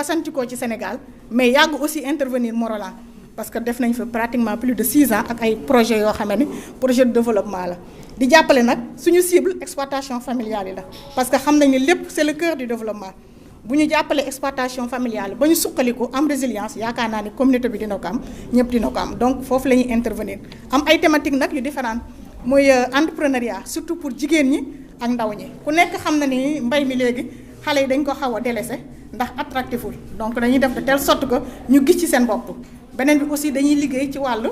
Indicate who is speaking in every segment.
Speaker 1: fasantikoo ci Sénégal mais yàgg aussi intervenir Morolan parce que def nañ fa pratiquement plus de 6 ans ak ay projets yoo xam ne projet de développement la di jàppale nag suñu cible exploitation familiale yi la parce que xam nañ ne lépp c'est le cœur du développement bu ñu jàppale exploitation familiale ba ñu suqaliku am résilience yaakaar naa ni communauté bi dina ko am ñëpp dina ko am donc foofu la ñuy intervenir am ay thématiques nag yu différentes muy entrepreneuriat surtout pour jigéen ñi ak ndaw ñi ku nekk xam na ni mbay mi léegi xale yi dañ ko xaw a délaissé ndax attractiful donc dañuy def de telle sorte que ñu gis ci seen bopp beneen bi aussi dañuy liggéey ci wàllu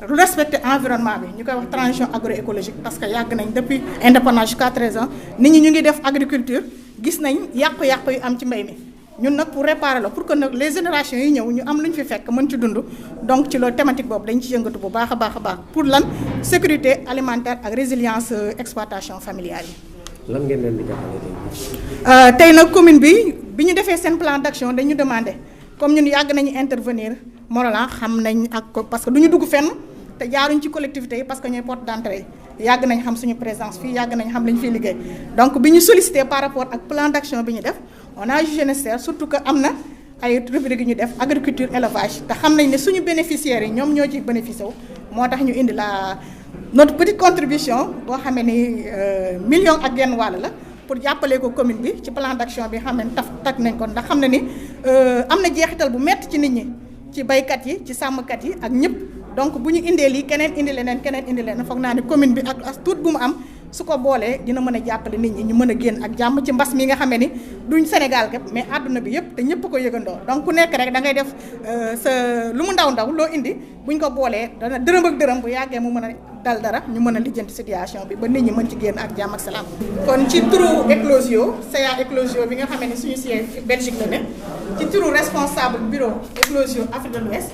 Speaker 1: respecter environnement bi ñu koy wax transition agroécologique parce que yàgg nañ depuis indépendance jusqu'à 13 ans nit ñi ñu ngi def agriculture gis nañ yàqu-yàqu yu am ci mbay mi ñun nag pour réparer la pour que nag les générations yi ñëw ñu am lu ñu fi fekk mën ci dund donc ci loolu thématique boobu dañ ci yëngatu bu baax a baax pour lan sécurité alimentaire ak résilience exploitation familiale yi.
Speaker 2: lan ngeen leen di jàppale
Speaker 1: tey nag commune bi ñu defee seen plan d'action dañu demandé comme ñun yàgg nañu intervenir Morolan xam nañ ak parce que du ñu dugg fenn te jaaruñ ci collectivités yi parce que ñooy porte d'entrée yi yàgg nañ xam suñu présence fii yàgg nañ xam li ñu fiy liggéey donc bi ñu sollicité par rapport ak plan d'action bi ñu def on a jugé nécessaire surtout que am na ay rubrique yu ñu def agriculture élevage te xam nañ ne suñu bénéficiaires yi ñoom ñoo ci bénéficié wu moo tax ñu indi notre petite contribution boo xamee ni million ak genn wàll la pour jàppale ko commune bi ci plan d'action bi xam ne tag nañ ko ndax xam na ni am na jeexital bu métti ci nit ñi ci baykat yi ci sàmmkat yi ak ñëpp donc bu ñu indee lii keneen indi leneen foog naa ne commune bi ak as tuut bu mu am su ko boolee dina mën a jàppale nit ñi ñu mën a génn ak jàmm ci mbas mi nga xamee ni duñ Sénégal képp mais àdduna bi yëpp te ñëpp ko yëgandoo donc ku nekk rek da ngay def sa lu mu ndaw loo indi buñ ko boolee dana dërëm ak dërëm bu yàggee mu mën a dal dara ñu mën a lijjanti situation bi ba nit ñi mën ci génn ak jàmm ak salaam. kon ci turu Eclosio CA Eclosio bi nga xamee ni suñu siège Belgique la ne ci turu responsable bureau Eclosio Afrique de l'Ouest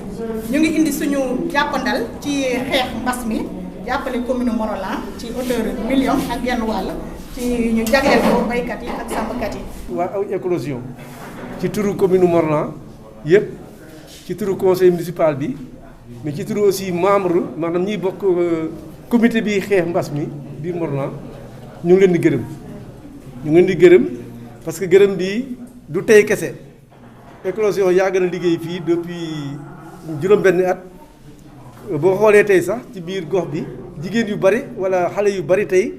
Speaker 1: ñu ngi indi suñu jàppandal ci xeex mbas mi. jàppale commune Morolan ci hauteur million ak genn wàll ci ñu jagleel ko baykat yi ak sàmmkat yi.
Speaker 2: waa aw Eclosion ci turu commune Morolan yëpp ci turu conseil municipal bi mais ci turu aussi membre maanaam ñiy bokk comité bi xeex mbas mi biir Morolan ñu ngi leen di gërëm parce que gërëm bi du tey kese Eclosion yaa gën a liggéey fii depuis juróom-benn at. boo xoolee tey sax ci biir gox bi jigéen yu bari wala xale yu bari tey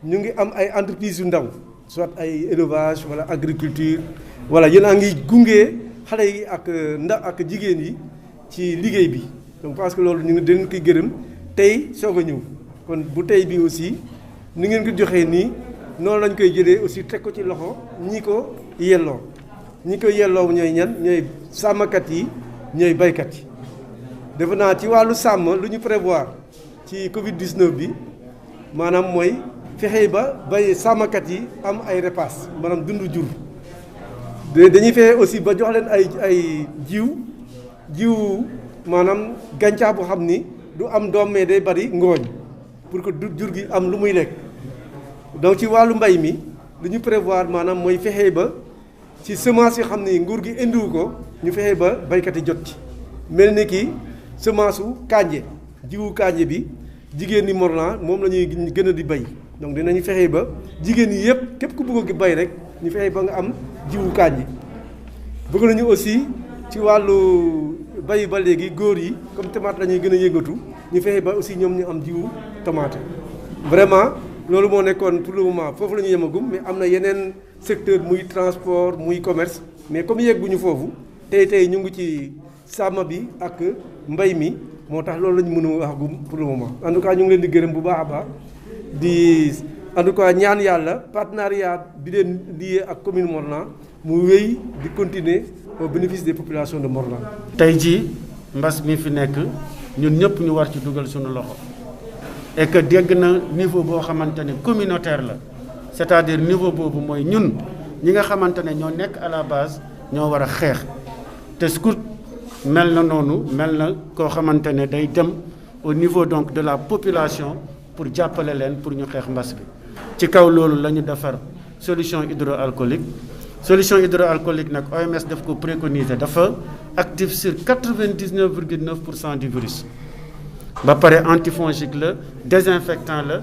Speaker 2: ñu ngi am ay entreprises yu ndaw soit ay élevage wala agriculture wala yéen a ngi gunge xale yi ak jigéen yi ci liggéey bi donc parce que loolu ñu ngi dañ koy gërëm tey soog a ñëw kon bu tey bi aussi ni ngeen ko joxee nii noonu lañ koy jëlee aussi teg ko ci loxo ñi ko yelloo ñooy ñan ñooy sàmmkat yi ñooy baykat yi. defe naa ci wàllu sàmm lu ñu prévoir ci Covid 19 bi maanaam mooy fexe ba bay sàmmkat yi am ay repas maanaam dundu jur dañuy fexe aussi ba jox leen ay jiw maanaam gàncax boo xam ni du am doom mais day bari ngooñ pour que jur gi am lu muy lekk donc ci wàllu mbay mi lu ñu prévoir maanaam mooy fexe ba ci semence yi xam ni nguur gi indiwu ko ñu fexe ba baykat yi jot ci mel ni ki semence u kànje jiwu kànje bi jigéen ñi Morolan moom la ñuy gën a di bay donc dinañu fexe ba jigéen ñi yëpp képp ku bëgg a bay rek ñu fexe ba nga am jiwu kànje bëgg nañu aussi ci wàllu bay ba léegi góor yi comme tomate la ñuy gën a yëngatu ñu fexe ba aussi ñoom ñu am jiwu tomate vraiment loolu moo nekkoon pour le moment foofu la ñu yemagum mais am na yeneen secteur muy transport muy commerce mais comme yegguñu foofu tey ñu ngi ci sàmm bi ak mbay mi moo tax loolu lañu mën a wax gum pour le moment en tout cas ñu ngi leen di gërëm bu baax a baax di en tout cas ñaan yàlla partenariat bi leen lié ak commune Morolan mu wéy di continuer au bénéfice des populations de Morolan.
Speaker 3: tey jii mbas mi fi nekk ñun ñëpp ñu war ci dugal suñu loxo et que dégg na niveau boo xamante ne communautaire la c'est-à-dire niveau boobu mooy ñun ñi nga xamante ne ñoo nekk à la base ñoo war a xeex te SCOUT mel na noonu mel na koo xamante ne day dem au niveau donc de la population pour jàppale leen pour ñu xeex mbas bi ci kaw loolu la ñu defar solution hydroalcoolique nag OMS daf ko préconiser dafa actif sur 99,9% du virus ba pare antifongique la désinfectant la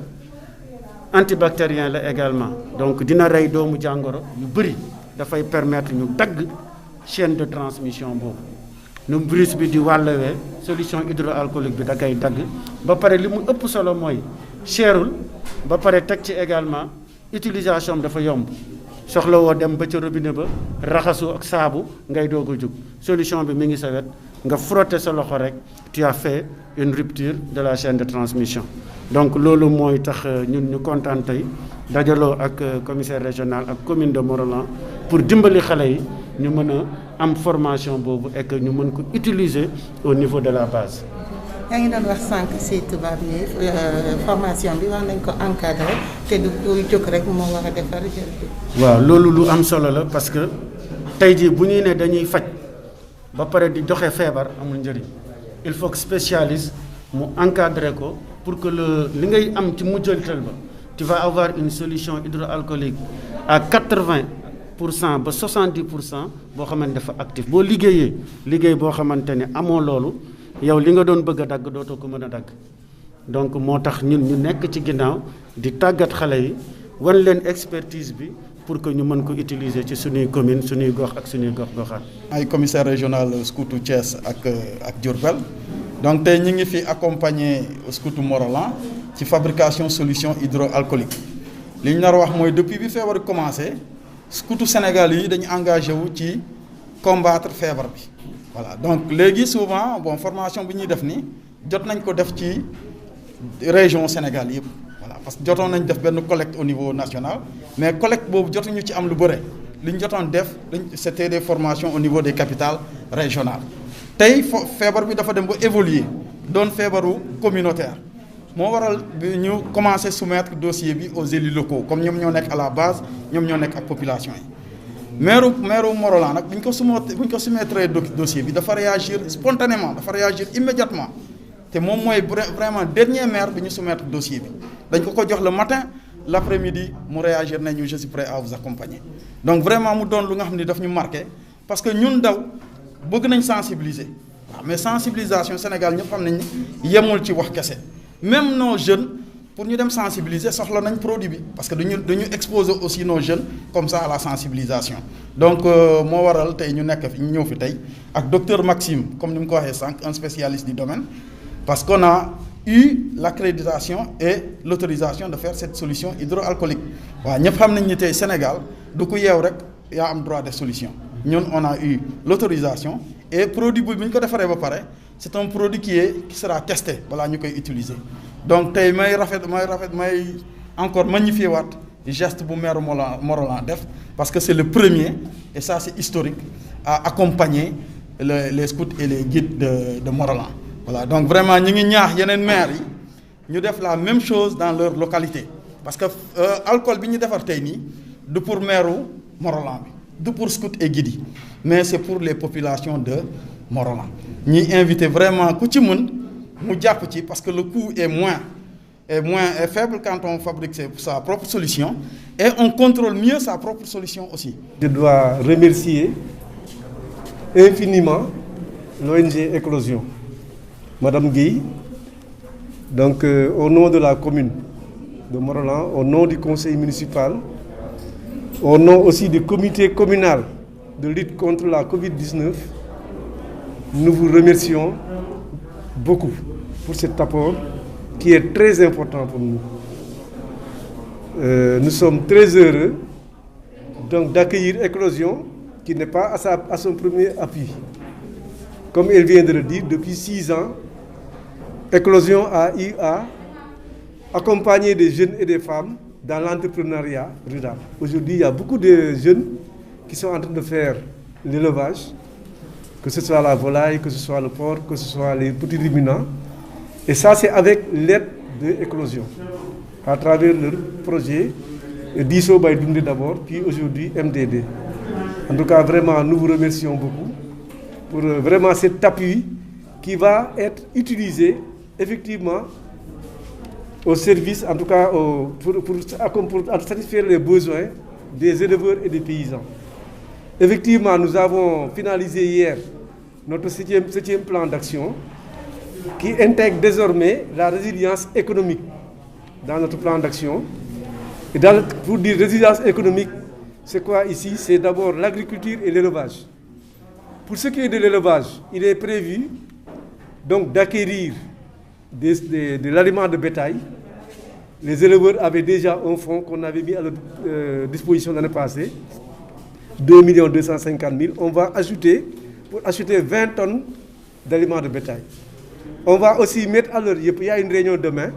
Speaker 3: antibactérien la également donc dina rey doomu jàngoro yu bëri dafay permettre ñu dagg chaîne de transmission boobu nu virus bi di wàllewee solution hydroalcoolique bi da koy dagg ba pare li mu ëpp solo mooy cherul ba pare teg ci également utilisation dafa yomb soxla woo dem ba ca robinet ba raxasu ak saabu ngay doog a jóg solution bi mi ngi sa wet nga frotter sa loxo rek tu as fait une rupture de la chaîne de transmission. Donc loolu mooy tax ñun ñu kontaan tey dajaloo ak commissaire régional ak commune de Morolan pour dimbali xale yi ñu mën a am formation boobu et que ñu mën ko utiliser au niveau de la base.
Speaker 4: yaa ngi doon wax sànq si tubaab ni formation bi wax nañ ko encadré te du jóg rek moo war a defar jël bi.
Speaker 3: waaw loolu lu am solo la parce que tey jii bu ñuy ne dañuy faj ba pare di joxe feebar amul njëriñ il faut que spécialiste mu encadré ko pour que li ngay am ci mujjantal ba tu vas avoir une solution hydroalcoolique à 80% ba 70% boo xamante dafa actif boo liggéeyee liggéey boo xamante ne amoo loolu yow li nga doon bëgg a dagg dootoo ko mën a dagg donc moo tax ñun ñu nekk ci ginnaaw di tàggat xale yi wan leen expertise bi pour que ñu mën ko utiliser ci suñuy commune suñuy gox ak suñuy gox-goxaat.
Speaker 5: ay commissaire régional scoutu Thiès ak Diourbel donc tey ñu ngi fi accompagner scoutu Morolan ci fabrication solution hydroalcoolique li ñu nar a wax mooy depuis bi feebar commencé scoutu Sénégal yi dañu engagé wu ci combattre feebar bi. Voilà donc léegi souvent bon formation bi ñuy def ni jot nañ ko def ci région Sénégal yëpp voilà parce que jotoon nañ def benn collecte au niveau national mais collecte boobu jotuñu ci am lu bëre li ñu jotoon def c'était des formations au niveau des capitales régionales tey feebar bi dafa dem ba évoluer doon feebaru communautaire moo waral bi ñu commencé soumettre dossier bi aux élus locaux comme ñoom ñoo nekk à la base ñoom ñoo nekk ak population yi. maire Morolan nag bu ñu ko soumettre dossier bi dafa réagir spontanément dafa réagir immédiatement te moom mooy vraiment dernier maire bi ñu soumettre dossier bi dañ ko jox le matin l'après-midi mu réagir nañu je suis prêt à vous accompagner donc vraiment mu doon lu nga xam ne daf ñu marqué parce que ñun ndaw bëgg nañ sensibiliser waaw mais sensibilisation Sénégal ñëpp xam nañ ni yemul ci wax kese même nos jeunes pour ñu dem sensibiliser soxla nañ produit bi parce que dañu exposer aussi nos jeunes comme ça à la sensibilisation donc moo waral tey ñu nekk fi ñu ñëw fi tey ak docteur Maxime comme ni mu ko waxee sànq un spécialiste du domaine parce qu'on a eu l'accréditation et l'autorisation de faire cette solution hydroalcoolique waaw ñëpp xam nañ ni tey Sénégal du ko yeew rek yaa am droit de solution ñun on a eu l'autorisation et produit bi bu ñu ko defaree ba pare c'est un produit qui sera testé balaa ñu koy utiliser donc tey may encore magnifier waat geste bu maire Morolan def parce que c'est le premier et ça c'est historique à accompagner les scouts et les guides de Morolan voilà donc vraiment ñi ngi ñaax yeneen maires yi ñu def la même chose dans leur localité parce que alcool bi ñu defar tey nii du pour maire Morolan bi du pour scouts et guides yi mais c'est pour les populations de Morolan ñi invité vraiment ku ci mën mu jàpp ci parce que le coût est faible quand on fabrique sa propre solution et on contrôle mieux sa propre solution aussi.
Speaker 2: Je dois remercier infiniment l'ONG Éclosion, Madame Guy, donc au nom de la commune de Morolan, au nom du conseil municipal, au nom aussi du comité communal de lutte contre la Covid-19, nous vous remercions beaucoup pour cet apport qui est très important pour nous. Nous sommes très heureux donc d'accueillir Éclosion qui n'est pas à son premier appui. Comme elle vient de le dire, depuis 6 ans, Éclosion a eu à accompagner des jeunes et des femmes dans l'entrepreneuriat rural. Aujourd'hui, il y a beaucoup de jeunes qui sont en train de faire l'élevage, que ce soit la volaille, que ce soit le porc, que ce soit les petits ruminants. Et ça, c'est avec l'aide de Éclosion, à travers leur projet Diso by Doundé d'abord, puis aujourd'hui MDD. En tout cas, vraiment, nous vous remercions beaucoup pour vraiment cet appui qui va être utilisé effectivement au service, en tout cas pour satisfaire les besoins des éleveurs et des paysans. Effectivement, nous avons finalisé hier notre septième plan d'action qui intègre désormais la résilience économique dans notre plan d'action. Et pour dire résilience économique, c'est quoi ici? C'est d'abord l'agriculture et l'élevage. Pour ce qui est de l'élevage, il est prévu donc d'acquérir de l'aliment de bétail. Les éleveurs avaient déjà un fonds qu'on avait mis à leur disposition l'année passée, 2 250 000. On va ajouter pour acheter 20 tonnes d'aliments de bétail. On va aussi mettre à l'heure, il y a une réunion demain,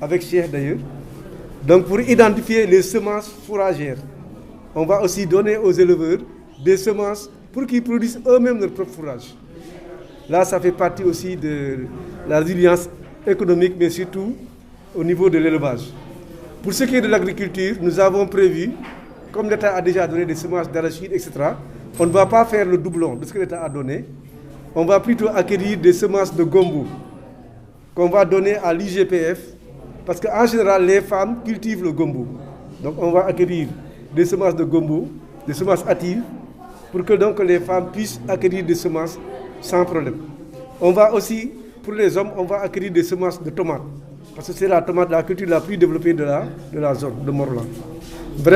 Speaker 2: avec Cheikh d'ailleurs, donc pour identifier les semences fourragères. On va aussi donner aux éleveurs des semences pour qu'ils produisent eux-mêmes leur propre fourrage. Là, ça fait partie aussi de la résilience économique, mais surtout au niveau de l'élevage. Pour ce qui est de l'agriculture, nous avons prévu, comme l'État a déjà donné des semences d'arachide, etc., on ne va pas faire le doublon de ce que l'État a donné. On va plutôt acquérir des semences de gombo qu'on va donner à l'IGPF, parce qu'en général, les femmes cultivent le gombo. Donc on va acquérir des semences de gombo, des semences hâtives, pour que donc les femmes puissent acquérir des semences sans problème. On va aussi, pour les hommes, on va acquérir des semences de tomates, parce que c'est la tomate, la culture la plus développée de la zone de Morolan. Vraiment.